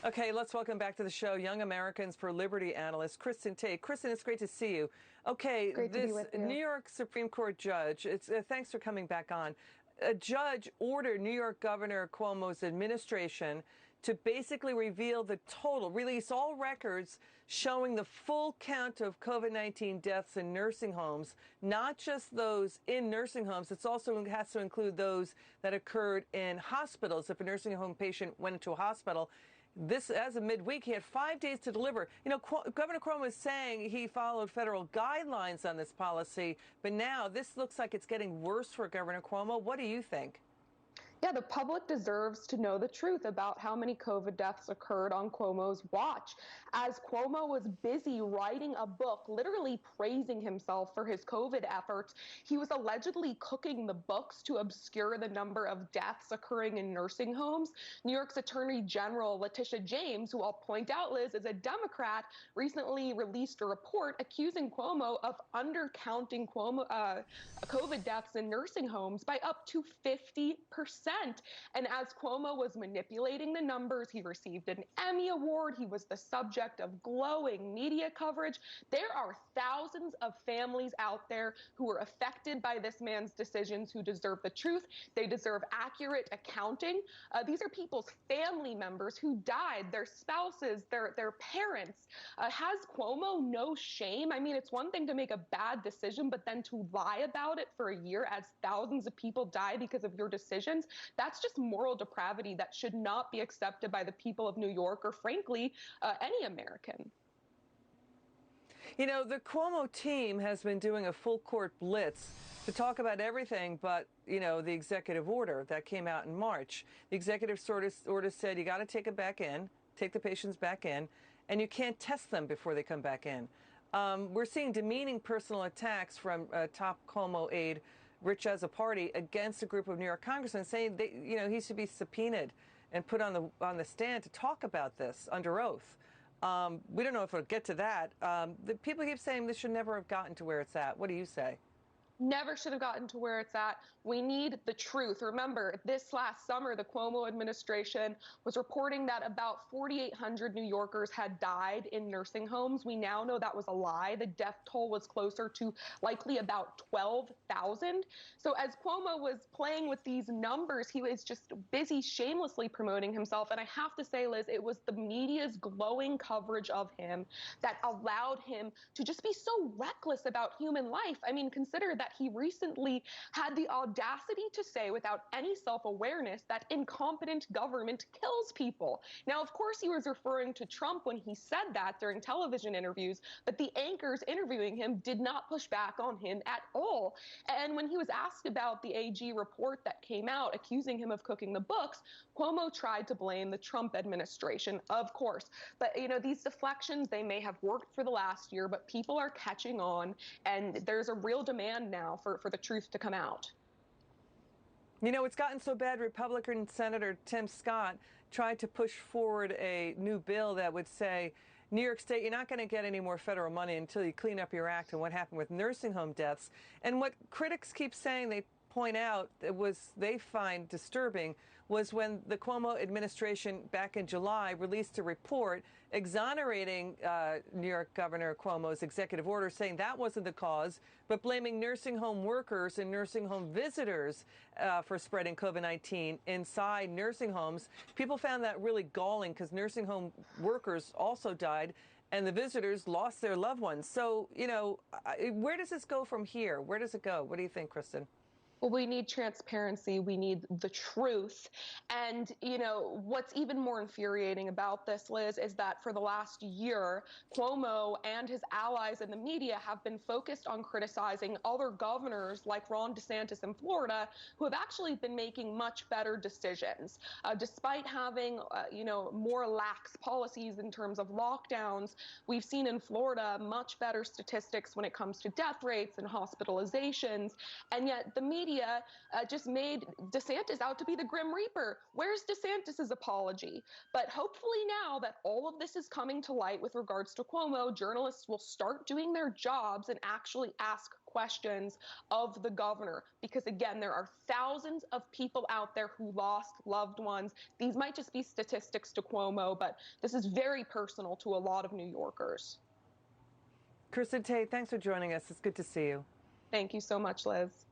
Okay, let's welcome back to the show Young Americans for Liberty analyst Kristin Tate. Kristin, it's great to see you. Okay, Great to be this with New you. York Supreme Court judge, thanks for coming back on. A judge ordered New York Governor Cuomo's administration to basically reveal the total, release all records showing the full count of COVID-19 deaths in nursing homes, not just those in nursing homes. It also has to include those that occurred in hospitals. If a nursing home patient went into a hospital, this, as of midweek, he had 5 days to deliver. You know, Governor Cuomo is saying he followed federal guidelines on this policy, but now this looks like it's getting worse for Governor Cuomo. What do you think? Yeah, the public deserves to know the truth about how many COVID deaths occurred on Cuomo's watch. As Cuomo was busy writing a book, literally praising himself for his COVID efforts, he was allegedly cooking the books to obscure the number of deaths occurring in nursing homes. New York's Attorney General Letitia James, who I'll point out, Liz, is a Democrat, recently released a report accusing Cuomo of undercounting COVID deaths in nursing homes by up to 50%. And as Cuomo was manipulating the numbers, he received an Emmy Award. He was the subject of glowing media coverage. There are thousands of families out there who were affected by this man's decisions who deserve the truth. They deserve accurate accounting. These are people's family members who died, their spouses, their parents. Has Cuomo no shame? I mean, it's one thing to make a bad decision, but then to lie about it for a year as thousands of people die because of your decisions, that's just moral depravity that should not be accepted by the people of New York or, frankly, any American. You know, the Cuomo team has been doing a full court blitz to talk about everything but, you know, the executive order that came out in March. The executive order said you got to take it back in, take the patients back in, and you can't test them before they come back in. We're seeing demeaning personal attacks from top Cuomo aide Rich Azzopardi against a group of New York congressmen, saying that, you know, he should be subpoenaed and put on the stand to talk about this under oath. We don't know if it'll get to that. The people keep saying this should never have gotten to where it's at. What do you say? Never should have gotten to where it's at. We need the truth. Remember, this last summer, the Cuomo administration was reporting that about 4,800 New Yorkers had died in nursing homes. We now know that was a lie. The death toll was closer to likely about 12,000. So as Cuomo was playing with these numbers, he was just busy shamelessly promoting himself. And I have to say, Liz, it was the media's glowing coverage of him that allowed him to just be so reckless about human life. I mean, consider that he recently had the audacity to say, without any self-awareness, that incompetent government kills people. Now, of course, he was referring to Trump when he said that during television interviews, but the anchors interviewing him did not push back on him at all. And when he was asked about the AG report that came out accusing him of cooking the books, Cuomo tried to blame the Trump administration, of course. But, you know, these deflections, they may have worked for the last year, but people are catching on, and there's a real demand now for the truth to come out. You know, it's gotten so bad, Republican Senator Tim Scott tried to push forward a new bill that would say, New York State, you're not going to get any more federal money until you clean up your act and what happened with nursing home deaths. And what critics keep saying, they point out, they find disturbing, was when the Cuomo administration back in July released a report exonerating New York Governor Cuomo's executive order, saying that wasn't the cause, but blaming nursing home workers and nursing home visitors for spreading COVID-19 inside nursing homes. People found that really galling because nursing home workers also died and the visitors lost their loved ones. So, you know, where does this go from here? Where does it go? What do you think, Kristin? Well, we need transparency. We need the truth. And, you know, what's even more infuriating about this, Liz, is that for the last year, Cuomo and his allies in the media have been focused on criticizing other governors like Ron DeSantis in Florida, who have actually been making much better decisions. Despite having, you know, more lax policies in terms of lockdowns, we've seen in Florida much better statistics when it comes to death rates and hospitalizations. And yet the media media just made DeSantis out to be the Grim Reaper. Where's DeSantis's apology? But hopefully now that all of this is coming to light with regards to Cuomo, journalists will start doing their jobs and actually ask questions of the governor. Because again, there are thousands of people out there who lost loved ones. These might just be statistics to Cuomo, but this is very personal to a lot of New Yorkers. Kristin Tate, thanks for joining us. It's good to see you. Thank you so much, Liz.